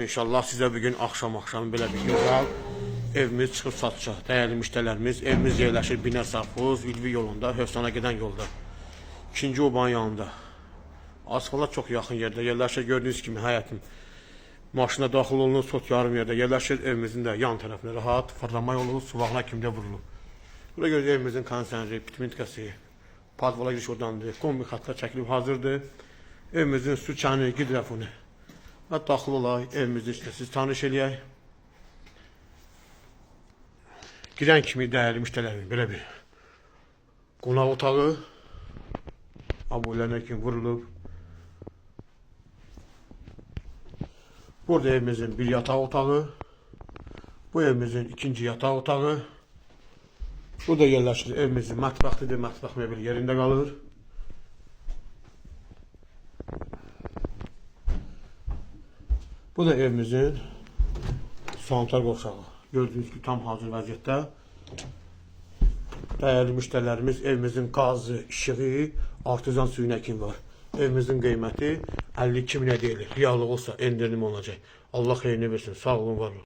İnşallah sizə bugün axşam belə bir gözəl evimiz çıxıb satacaq. Dəyərli müştərilərimiz, evimiz yerləşir Binə Sarxuz, Vilvi yolunda, Hövsana gedən yolda. 2-ci obanın yanında. Asfala çox yaxın yerdə yerləşir. Gördüyünüz kimi həyətin maşına daxil olunur, sot yarım yerdə yerləşir. Evimizin də yan tərəfinə rahat, fırlama yolu, suvağına kimdə vurulur. Burada görürüz evimizin kondisioneri, pitmentkası, padvala giriş oradandır, kombi xatlar çəkilib hazırdır. Evimizin su çəni, gidrofonu. Və daxil olaq, evimizdə işte siz tanış eləyək. Girən kimi dəyərli müştərilərin belə bir qonaq otağı abunələrə kimi vurulub. Burada evimizin bir yataq otağı, bu evimizin ikinci yataq otağı. Burada yerləşir evimizin mətbəxlidir, mətbəx mebeli yerində qalır. Bu da evimizin sanitar qovşağı. Gördüğünüz gibi tam hazır vəziyyətdə. Dəyərli müştərilərimiz, evimizin qazı, işığı, artizan suyuna kimi var. Evimizin qiyməti 52 minə deyilir. Realıq olsa endirim olacaq. Allah xeyrini versin. Sağ olun, var olun.